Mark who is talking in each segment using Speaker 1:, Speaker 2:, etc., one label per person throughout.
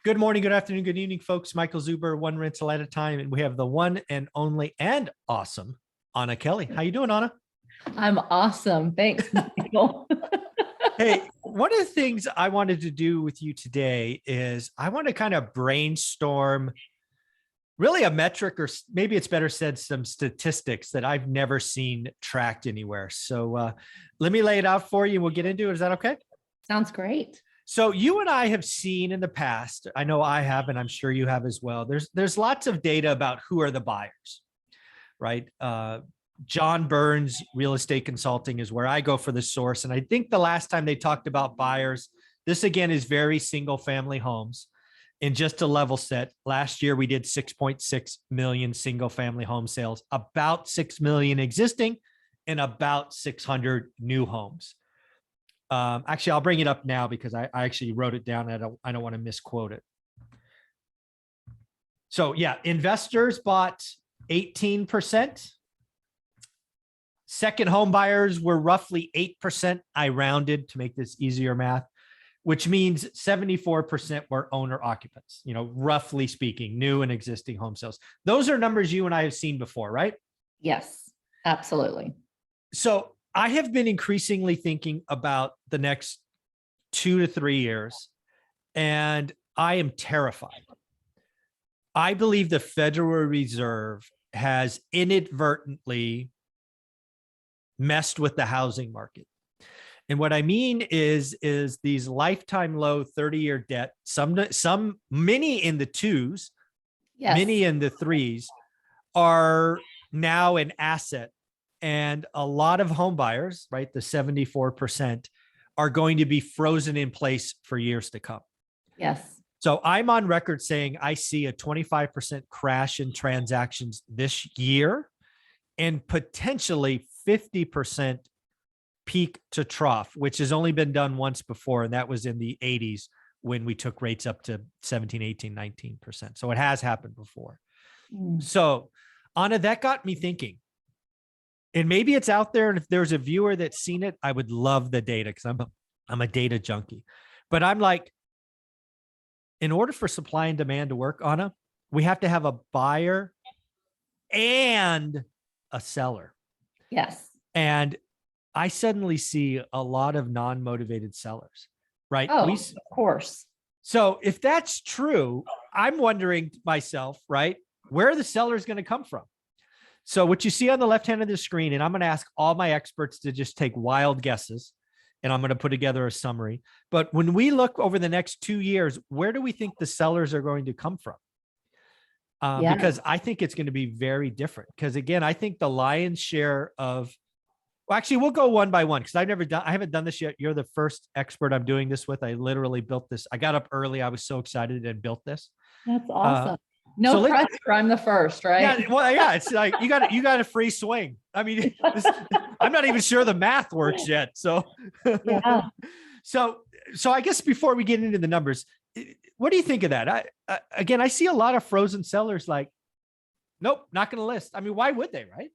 Speaker 1: Good morning, good afternoon, good evening, folks. Michael Zuber, one rental at a time, and we have the one and only and awesome Anna Kelly. How you doing, Anna?
Speaker 2: I'm awesome. Thanks, Michael.
Speaker 1: Hey, one of the things I wanted to do with you today is I want to kind of brainstorm really a metric, or maybe it's better said, some statistics that I've never seen tracked anywhere. So let me lay it out for you and we'll get into it. Is that okay?
Speaker 2: Sounds great.
Speaker 1: So you and I have seen in the past, I know I have, and I'm sure you have as well. There's lots of data about who are the buyers, right? John Burns Real Estate Consulting is where I go for the source. And I think the last time they talked about buyers, this again is very single family homes. And just to level set, last year we did 6.6 million single family home sales, about 6 million existing and about 600 new homes. Actually, I'll bring it up now because I actually wrote it down. I don't want to misquote it. So yeah, investors bought 18%. Second home buyers were roughly 8%. I rounded to make this easier math, which means 74% were owner occupants, roughly speaking, new and existing home sales. Those are numbers you and I have seen before, right?
Speaker 2: Yes, absolutely.
Speaker 1: So I have been increasingly thinking about the next 2 to 3 years, and I am terrified. I believe the Federal Reserve has inadvertently messed with the housing market. And what I mean is these lifetime low 30-year debt, many in the twos,
Speaker 2: yes,
Speaker 1: many in the threes, are now an asset. And a lot of home buyers, right, the 74%, are going to be frozen in place for years to come.
Speaker 2: Yes.
Speaker 1: So I'm on record saying I see a 25% crash in transactions this year and potentially 50% peak to trough, which has only been done once before. And that was in the 80s when we took rates up to 17, 18, 19%. So it has happened before. So Anna, that got me thinking. And maybe it's out there. And if there's a viewer that's seen it, I would love the data because I'm a data junkie. But I'm like, in order for supply and demand to work, Anna, we have to have a buyer and a seller.
Speaker 2: Yes.
Speaker 1: And I suddenly see a lot of non-motivated sellers, right?
Speaker 2: Oh, of course.
Speaker 1: So if that's true, I'm wondering myself, right, where are the sellers going to come from? So what you see on the left hand of the screen, and I'm going to ask all my experts to just take wild guesses, and I'm going to put together a summary. But when we look over the next 2 years, where do we think the sellers are going to come from? Because I think it's going to be very different. Because again, I think the lion's share of, well, actually, we'll go one by one because I haven't done this yet. You're the first expert I'm doing this with. I literally built this. I got up early. I was so excited and built this.
Speaker 2: That's awesome. No pressure. I'm the first, right?
Speaker 1: Yeah. Well, yeah. It's like you got a free swing. I mean, I'm not even sure the math works yet. So,
Speaker 2: yeah.
Speaker 1: So I guess before we get into the numbers, what do you think of that? Again, I see a lot of frozen sellers like, nope, not going to list. I mean, why would they, right?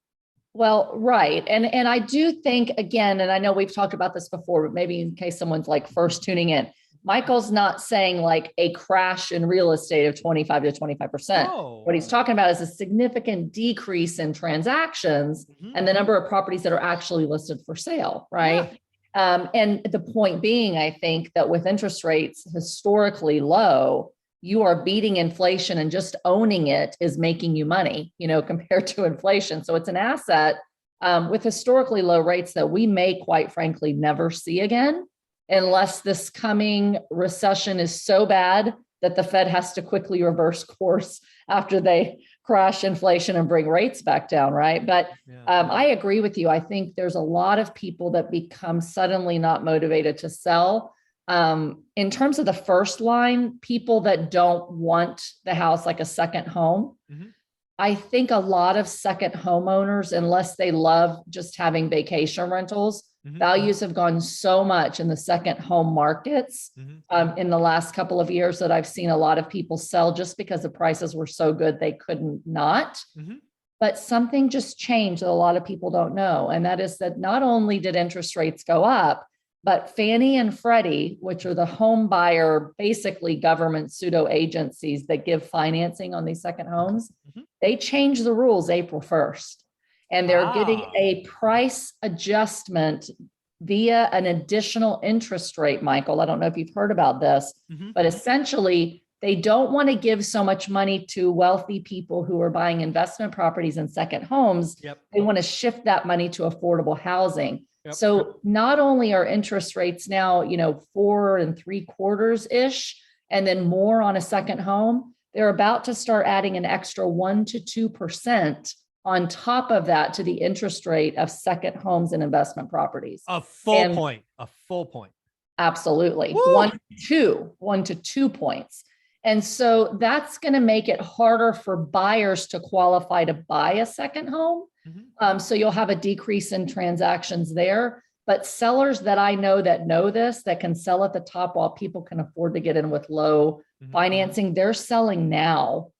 Speaker 2: Well, right. And I do think, again, and I know we've talked about this before, but maybe in case someone's like first tuning in, Michael's not saying like a crash in real estate of 25 to 25%.
Speaker 1: No.
Speaker 2: What he's talking about is a significant decrease in transactions and the number of properties that are actually listed for sale, right? Yeah. And the point being, I think that with interest rates historically low, you are beating inflation, and just owning it is making you money, compared to inflation. So it's an asset with historically low rates that we may, quite frankly, never see again, unless this coming recession is so bad that the Fed has to quickly reverse course after they crash inflation and bring rates back down, right? But I agree with you. I think there's a lot of people that become suddenly not motivated to sell. In terms of the first line, people that don't want the house like a second home, I think a lot of second homeowners, unless they love just having vacation rentals, values have gone so much in the second home markets in the last couple of years that I've seen a lot of people sell just because the prices were so good they couldn't not. But something just changed that a lot of people don't know. And that is that not only did interest rates go up, But Fannie and Freddie, which are the home buyer, basically government pseudo agencies that give financing on these second homes, they changed the rules April 1st. And they're getting a price adjustment via an additional interest rate, Michael. I don't know if you've heard about this, but essentially they don't want to give so much money to wealthy people who are buying investment properties and second homes. They want to shift that money to affordable housing. So not only are interest rates now, 4 3/4-ish, and then more on a second home, they're about to start adding an extra 1 to 2% on top of that to the interest rate of second homes and investment properties.
Speaker 1: A full point.
Speaker 2: Absolutely. 1 to 2 points. And so that's going to make it harder for buyers to qualify to buy a second home. So you'll have a decrease in transactions there. But sellers that I know that know this, that can sell at the top while people can afford to get in with low financing, they're selling now.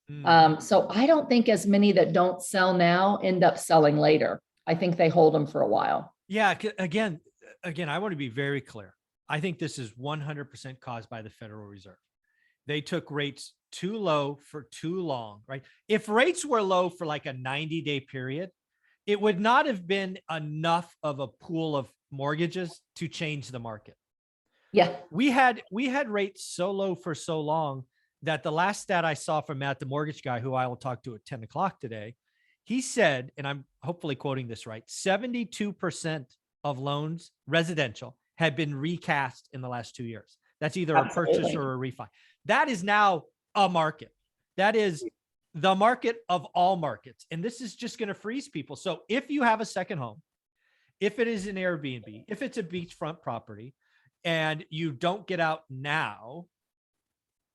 Speaker 2: So I don't think as many that don't sell now end up selling later. I think they hold them for a while.
Speaker 1: Yeah. Again, I want to be very clear. I think this is 100% caused by the Federal Reserve. They took rates too low for too long, right? If rates were low for like a 90-day period, it would not have been enough of a pool of mortgages to change the market.
Speaker 2: Yeah.
Speaker 1: We had rates so low for so long that the last stat I saw from Matt, the mortgage guy, who I will talk to at 10 o'clock today, he said, and I'm hopefully quoting this right, 72% of loans, residential, had been recast in the last 2 years. That's either a purchase or a refi. That is now a market. That is the market of all markets. And this is just going to freeze people. So if you have a second home, if it is an Airbnb, if it's a beachfront property, and you don't get out now,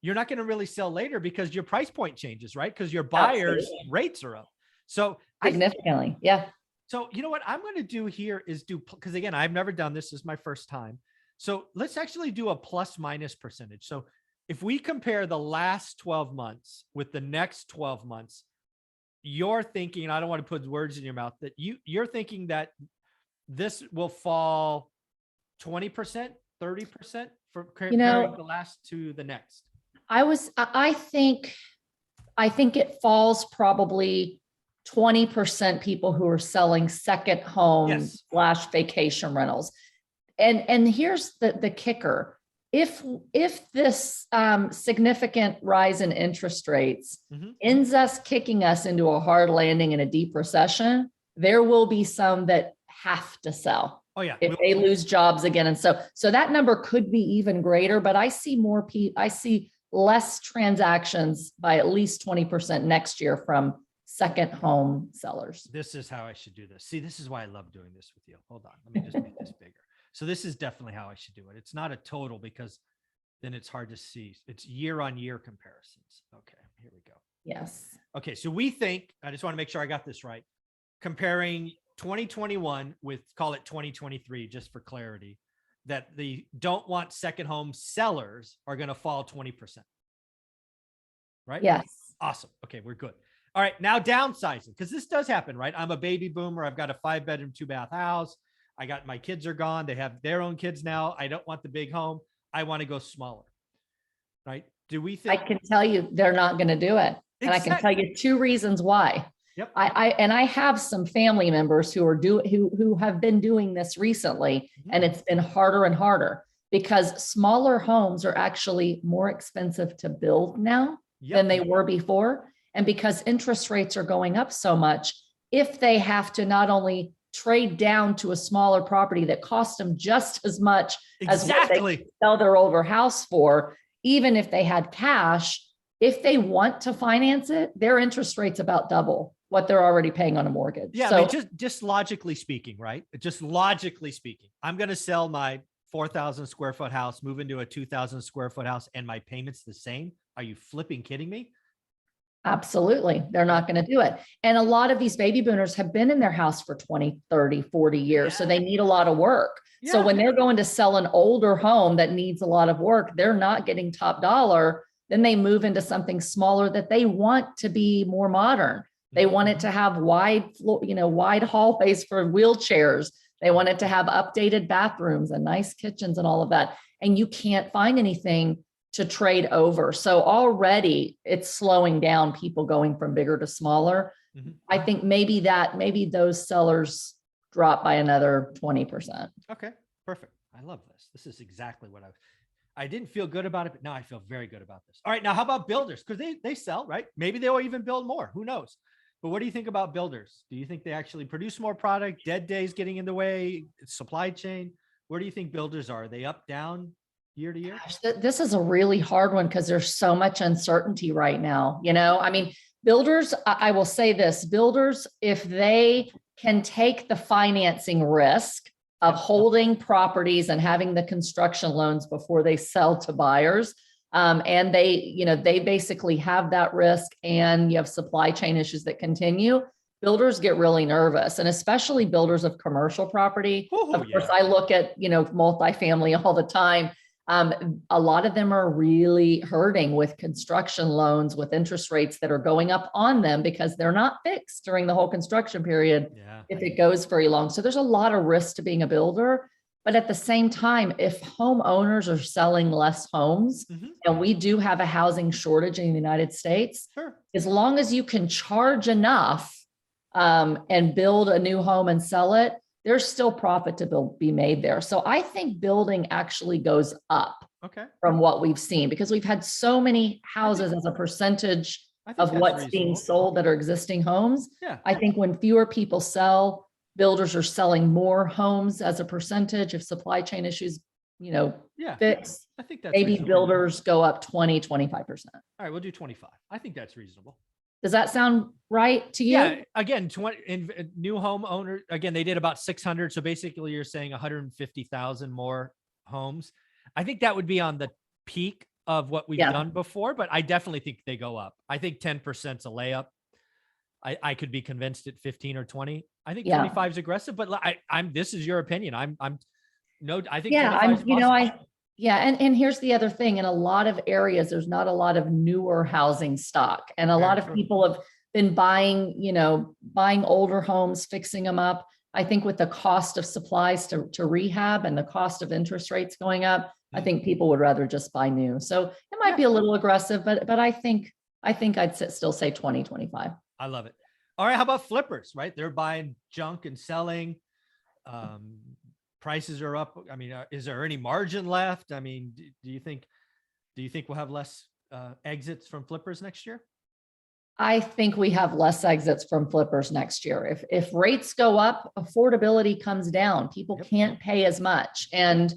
Speaker 1: you're not going to really sell later because your price point changes, right? Because your buyers' rates are up. So
Speaker 2: significantly. Yeah.
Speaker 1: So you know what I'm going to do here is because again, I've never done this. This is my first time. So let's actually do a plus minus percentage. So if we compare the last 12 months with the next 12 months, you're thinking, I don't want to put words in your mouth, that you're thinking that this will fall 20%, 30% from comparing the last to the next.
Speaker 2: I think it falls probably 20% people who are selling second homes / vacation rentals. And here's the kicker. If this significant rise in interest rates ends us kicking us into a hard landing and a deep recession, there will be some that have to sell.
Speaker 1: Oh yeah.
Speaker 2: If they lose jobs again. And so that number could be even greater, but I see less transactions by at least 20% next year from second home sellers.
Speaker 1: This is how I should do this. See, this is why I love doing this with you. Hold on. Let me just make this bigger. So this is definitely how I should do it. It's not a total because then it's hard to see. It's year-on-year comparisons. Okay, here we go.
Speaker 2: Yes.
Speaker 1: Okay, so we think, I just want to make sure I got this right, comparing 2021 with, call it 2023, just for clarity, that the don't want second home sellers are going to fall 20%. Right?
Speaker 2: Yes.
Speaker 1: Awesome. Okay, we're good. All right, now downsizing, because this does happen, right? I'm a baby boomer. I've got a 5-bedroom, 2-bath house. I got my kids are gone. They have their own kids now. I don't want the big home. I want to go smaller. Right? Do we think?
Speaker 2: I can tell you they're not going to do it. Exactly. And I can tell you 2 reasons why.
Speaker 1: Yep.
Speaker 2: I have some family members who have been doing this recently, and it's been harder and harder because smaller homes are actually more expensive to build now than they were before. And because interest rates are going up so much, if they have to not only trade down to a smaller property that costs them just as much as what they sell their older house for, even if they had cash, if they want to finance it, their interest rate's about double what they're already paying on a mortgage.
Speaker 1: Yeah,
Speaker 2: so,
Speaker 1: I mean, just logically speaking, right? Just logically speaking, I'm going to sell my 4,000 square foot house, move into a 2,000 square foot house, and my payment's the same. Are you flipping kidding me?
Speaker 2: Absolutely. They're not going to do it. And a lot of these baby boomers have been in their house for 20, 30, 40 years. So they need a lot of work. So when they're going to sell an older home that needs a lot of work, they're not getting top dollar. Then they move into something smaller that they want to be more modern. They want it to have wide hallways for wheelchairs. They want it to have updated bathrooms and nice kitchens and all of that. And you can't find anything to trade over. So already it's slowing down people going from bigger to smaller. I think maybe those sellers drop by another 20%.
Speaker 1: Okay, perfect. I love this. This is exactly what I didn't feel good about it, but now I feel very good about this. All right, now how about builders? Because they sell, right? Maybe they'll even build more. Who knows? But what do you think about builders? Do you think they actually produce more product? Dead days getting in the way? Supply chain? Where do you think builders are? Are they up, down, year to year?
Speaker 2: Gosh, this is a really hard one because there's so much uncertainty right now. I mean, builders, I will say this, builders, if they can take the financing risk of holding properties and having the construction loans before they sell to buyers, and they basically have that risk, and you have supply chain issues that continue, builders get really nervous, and especially builders of commercial property. Of course, I look at, multifamily all the time. A lot of them are really hurting with construction loans, with interest rates that are going up on them because they're not fixed during the whole construction period. If it goes very long. So there's a lot of risk to being a builder. But at the same time, if homeowners are selling less homes, and we do have a housing shortage in the United States, as long as you can charge enough and build a new home and sell it, there's still profit to be made there. So I think building actually goes up from what we've seen, because we've had so many houses as a percentage of what's being sold that are existing homes. I think when fewer people sell, builders are selling more homes as a percentage. If supply chain issues, fix,
Speaker 1: I think that's
Speaker 2: maybe
Speaker 1: reasonable.
Speaker 2: Builders go up 20-25%.
Speaker 1: All right, we'll do 25. I think that's reasonable.
Speaker 2: Does that sound right to you?
Speaker 1: Yeah. Again, new home owners, again, they did about 600. So basically you're saying 150,000 more homes. I think that would be on the peak of what we've done before, but I definitely think they go up. I think 10% is a layup. I could be convinced at 15 or 20. I think 25 is aggressive, but this is your opinion. I think 25 is possible.
Speaker 2: And here's the other thing. In a lot of areas, there's not a lot of newer housing stock. And a lot of people have been buying older homes, fixing them up. I think with the cost of supplies to rehab and the cost of interest rates going up, I think people would rather just buy new. So it might be a little aggressive, but I think I'd still say 20, 25.
Speaker 1: I love it. All right. How about flippers, right? They're buying junk and selling. Prices are up. I mean, is there any margin left? I mean, do you think we'll have less exits from flippers next year?
Speaker 2: I think we have less exits from flippers next year. If rates go up, affordability comes down. People can't pay as much. And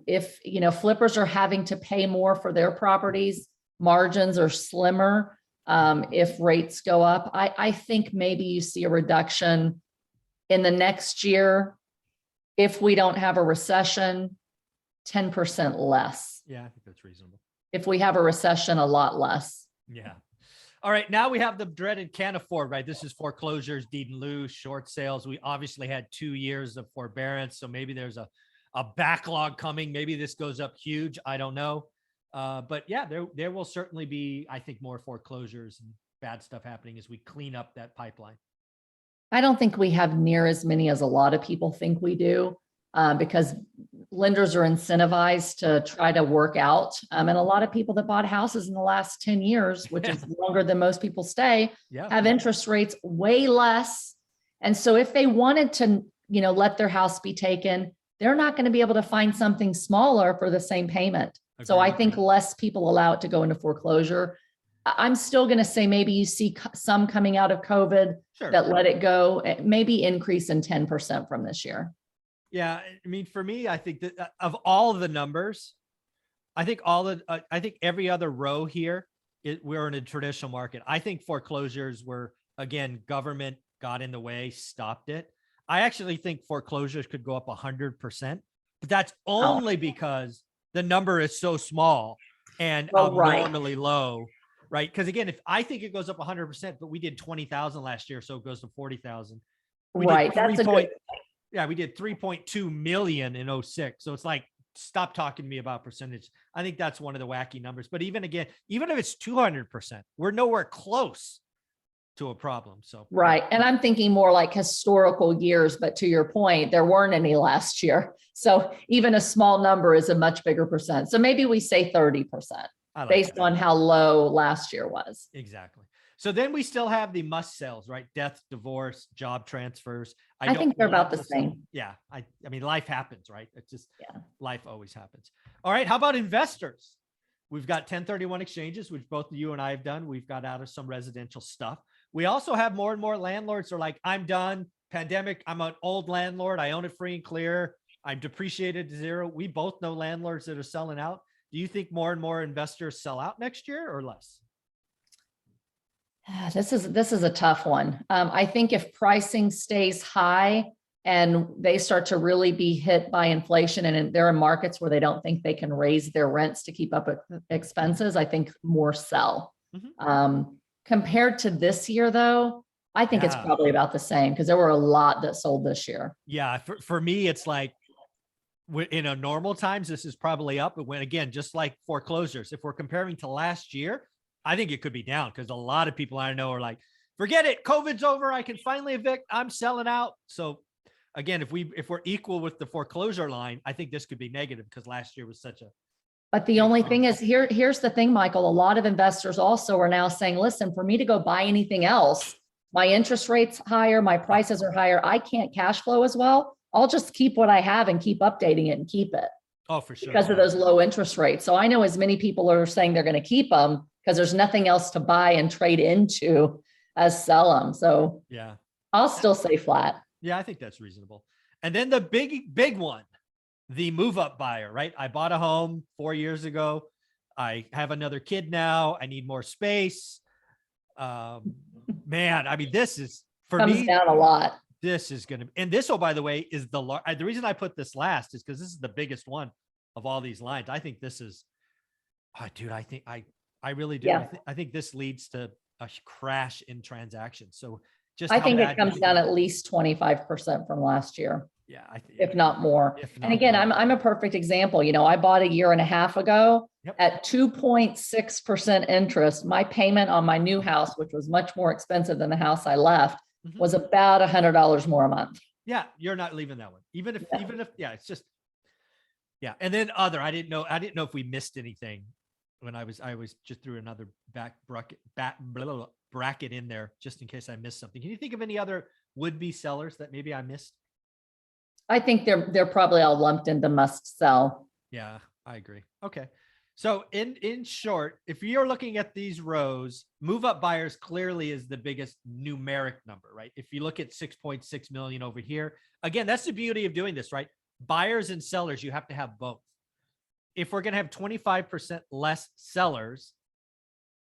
Speaker 2: if, flippers are having to pay more for their properties, margins are slimmer. If rates go up, I think maybe you see a reduction in the next year. If we don't have a recession, 10% less.
Speaker 1: Yeah, I think that's reasonable.
Speaker 2: If we have a recession, a lot less.
Speaker 1: Yeah. All right. Now we have the dreaded can't afford, right? This is foreclosures, deed in lieu, short sales. We obviously had 2 years of forbearance. So maybe there's a backlog coming. Maybe this goes up huge. I don't know. But yeah, there will certainly be, I think, more foreclosures and bad stuff happening as we clean up that pipeline.
Speaker 2: I don't think we have near as many as a lot of people think we do, because lenders are incentivized to try to work out. And a lot of people that bought houses in the last 10 years, which is longer than most people stay, have interest rates way less. And so if they wanted to, let their house be taken, they're not going to be able to find something smaller for the same payment. So I think less people allow it to go into foreclosure. I'm still going to say maybe you see some coming out of COVID that let it go, maybe increase in 10% from this year.
Speaker 1: Yeah. I mean, for me, I think that of all of the numbers, I think every other row here, we're in a traditional market. I think foreclosures were, again, government got in the way, stopped it. I actually think foreclosures could go up 100%, but that's only because the number is so small and abnormally low. Right. Because again, if I think it goes up 100%, but we did 20,000 last year, so it goes to 40,000.
Speaker 2: Right. That's a good.
Speaker 1: Yeah, we did 3.2 million in 2006. So it's like, stop talking to me about percentage. I think that's one of the wacky numbers. But even if it's 200%, we're nowhere close to a problem. So
Speaker 2: Right. And I'm thinking more like historical years, but to your point, there weren't any last year. So even a small number is a much bigger percent. So maybe we say 30%
Speaker 1: I like
Speaker 2: based
Speaker 1: that.
Speaker 2: on how low last year was.
Speaker 1: Exactly. So then we still have the must sells, right? Death, divorce, job transfers.
Speaker 2: I think they're about the same.
Speaker 1: Yeah. I mean, life happens, right? It's just,
Speaker 2: Yeah.
Speaker 1: life always happens. All right. How about investors? We've got 1031 exchanges, which both you and I have done. We've got out of some residential stuff. We also have more and more landlords are like, I'm done. Pandemic. I'm an old landlord. I own it free and clear. I'm depreciated to zero. We both know landlords that are selling out. Do you think more and more investors sell out next year or less?
Speaker 2: This is a tough one. I think if pricing stays high and they start to really be hit by inflation, and there are markets where they don't think they can raise their rents to keep up with expenses, I think more sell. Compared to this year, though, I think it's probably about the same because there were a lot that sold this year.
Speaker 1: Yeah, for me, it's like in a normal times, this is probably up. But when again, just like foreclosures, if we're comparing to last year, I think it could be down because a lot of people I know are like, forget it, COVID's over. I can finally evict. I'm selling out. So again, if we're equal with the foreclosure line, I think this could be negative because last year was such a.
Speaker 2: But the only thing is here's the thing, Michael, a lot of investors also are now saying, listen, for me to go buy anything else, my interest rate's higher, my prices are higher. I can't cash flow as well. I'll just keep what I have and keep updating it and keep it.
Speaker 1: Oh, for sure.
Speaker 2: Because of those low interest rates. So I know as many people are saying they're going to keep them because there's nothing else to buy and trade into as sell them. So
Speaker 1: yeah,
Speaker 2: I'll still say flat.
Speaker 1: Yeah, I think that's reasonable. And then the big one, the move up buyer, right? I bought a home 4 years ago. I have another kid now. I need more space. Man, I mean, this is for
Speaker 2: Comes
Speaker 1: me
Speaker 2: down a lot.
Speaker 1: This is going to, and this, oh, by the way, is the reason I put this last is because this is the biggest one of all these lines. I think this is, dude, I really do.
Speaker 2: Yeah.
Speaker 1: I think this leads to a crash in transactions. So just,
Speaker 2: I think it comes down at least 25% from last year.
Speaker 1: Yeah.
Speaker 2: If not more. And again, I'm a perfect example. You know, I bought a year and a half ago at 2.6% interest. My payment on my new house, which was much more expensive than the house I left, was about $100 more a month.
Speaker 1: Yeah. You're not leaving that one. Even if, it's just, yeah. And then I didn't know if we missed anything when I was just threw another bracket in there just in case I missed something. Can you think of any other would-be sellers that maybe I missed?
Speaker 2: I think they're probably all lumped into must sell.
Speaker 1: Yeah, I agree. Okay. So in short, if you're looking at these rows, move up buyers clearly is the biggest numeric number, right? If you look at 6.6 million over here, again, that's the beauty of doing this, right? Buyers and sellers, you have to have both. If we're going to have 25% less sellers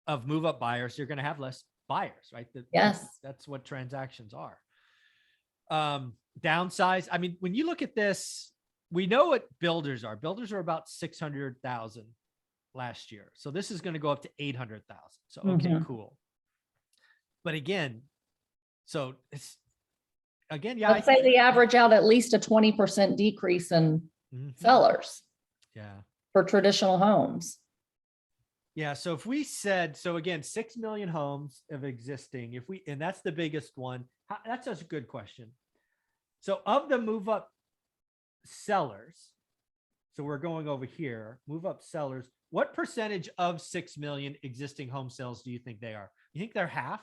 Speaker 1: of move up buyers, you're going to have less buyers, right?
Speaker 2: Yes.
Speaker 1: That's what transactions are. Downsize. I mean, when you look at this, we know what builders are. Builders are about 600,000 last year. So this is going to go up to 800,000. So, okay, cool. But again, so it's yeah.
Speaker 2: I'd say the average out at least a 20% decrease in sellers.
Speaker 1: Yeah.
Speaker 2: For traditional homes.
Speaker 1: Yeah. So if we said, so again, 6 million homes of existing, and that's the biggest one, that's a good question. So of the move up sellers, so we're going over here, move up sellers, what percentage of 6 million existing home sales do you think they are? You think they're half?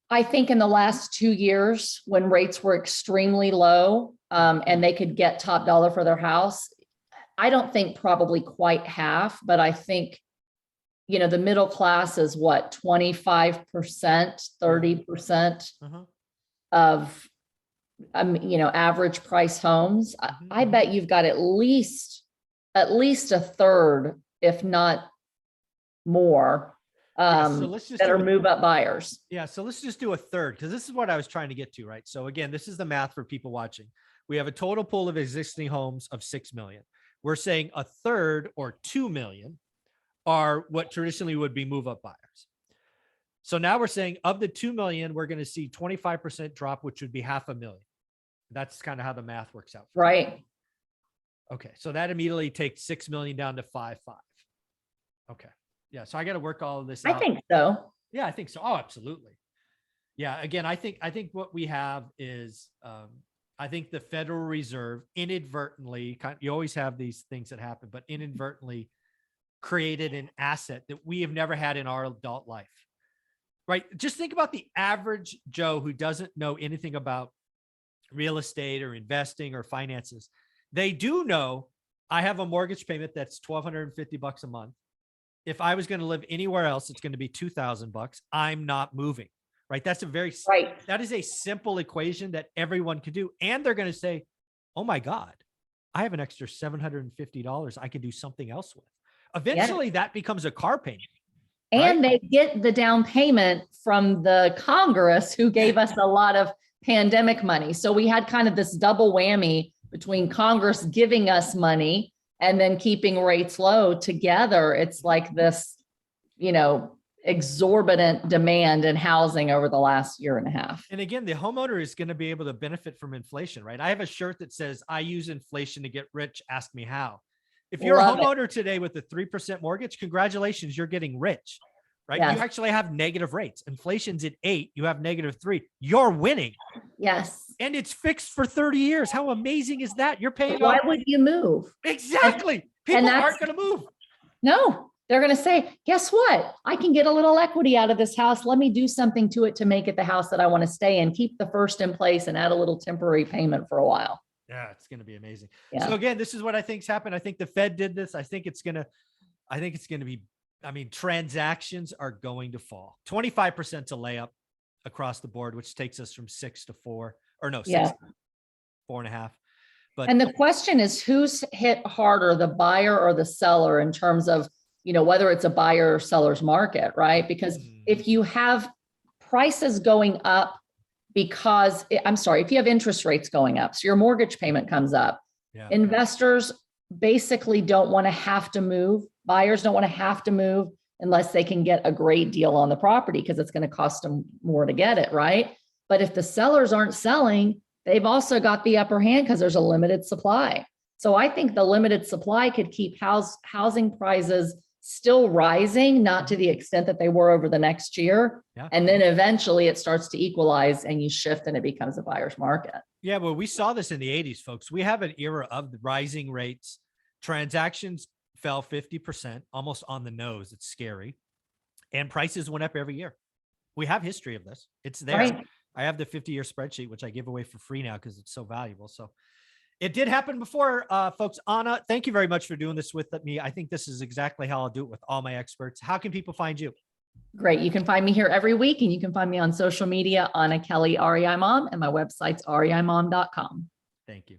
Speaker 2: I think in the last 2 years when rates were extremely low and they could get top dollar for their house, I don't think probably quite half, but I think, you know, the middle class is what, 25%, 30% of, you know, average price homes. I bet you've got at least a third, if not more, that are move up buyers.
Speaker 1: Yeah. So let's just do a third, because this is what I was trying to get to, right? So again, this is the math for people watching. We have a total pool of existing homes of 6 million. We're saying a third or 2 million are what traditionally would be move up buyers. So now we're saying of the 2 million, we're going to see 25% drop, which would be 500,000. That's kind of how the math works out.
Speaker 2: Right.
Speaker 1: Okay. So that immediately takes 6 million down to 5.5. Okay. Yeah. So I got to work all of this
Speaker 2: I
Speaker 1: out.
Speaker 2: think so.
Speaker 1: Yeah, I think so. Oh, absolutely. Yeah. Again, I think what we have is, I think the Federal Reserve inadvertently, you always have these things that happen, but inadvertently created an asset that we have never had in our adult life, right? Just think about the average Joe who doesn't know anything about real estate or investing or finances. They do know I have a mortgage payment that's $1,250 a month. If I was going to live anywhere else, it's going to be $2,000. I'm not moving, right? That's
Speaker 2: Right.
Speaker 1: that is a simple equation that everyone can do. And they're going to say, oh my God, I have an extra $750 I can do something else with. Eventually that becomes a car payment.
Speaker 2: And
Speaker 1: right?
Speaker 2: they get the down payment from the Congress who gave us a lot of pandemic money. So we had kind of this double whammy between Congress giving us money and then keeping rates low together. It's like this, exorbitant demand in housing over the last year and a half.
Speaker 1: And again, the homeowner is going to be able to benefit from inflation, right? I have a shirt that says, I use inflation to get rich. Ask me how. If you're
Speaker 2: Love
Speaker 1: a homeowner today with a 3% mortgage, congratulations, you're getting rich, right?
Speaker 2: Yes.
Speaker 1: You actually have negative rates. Inflation's at 8, you have -3. You're winning.
Speaker 2: Yes.
Speaker 1: And it's fixed for 30 years. How amazing is that? You're paying
Speaker 2: Why
Speaker 1: off.
Speaker 2: would you move?
Speaker 1: Exactly. People aren't going to move.
Speaker 2: No, they're going to say, guess what? I can get a little equity out of this house. Let me do something to it to make it the house that I want to stay in, keep the first in place and add a little temporary payment for a while.
Speaker 1: Yeah, it's going to be amazing.
Speaker 2: Yeah.
Speaker 1: So again, this is what I think's happened. I think the Fed did this. I think it's going to be, transactions are going to fall. 25% to layup across the board, which takes us from 6 to 4, or no, 6 to 4.5. But
Speaker 2: and the question is, who's hit harder, the buyer or the seller, in terms of, whether it's a buyer or seller's market, right? Because if you have prices going up if you have interest rates going up, so your mortgage payment comes up, investors basically don't want to have to move. Buyers don't want to have to move unless they can get a great deal on the property because it's going to cost them more to get it, right? But if the sellers aren't selling, they've also got the upper hand because there's a limited supply. So I think the limited supply could keep housing prices still rising, not to the extent that they were over the next year.
Speaker 1: Yeah.
Speaker 2: And then eventually it starts to equalize and you shift and it becomes a buyer's market.
Speaker 1: Yeah, well, we saw this in the 80s, folks. We have an era of the rising rates. Transactions fell 50%, almost on the nose. It's scary. And prices went up every year. We have history of this. It's there. Right. I have the 50-year spreadsheet, which I give away for free now because it's so valuable. So it did happen before, folks. Anna, thank you very much for doing this with me. I think this is exactly how I'll do it with all my experts. How can people find you?
Speaker 2: Great. You can find me here every week, and you can find me on social media, Anna Kelly, REI Mom, and my website's reimom.com.
Speaker 1: Thank you.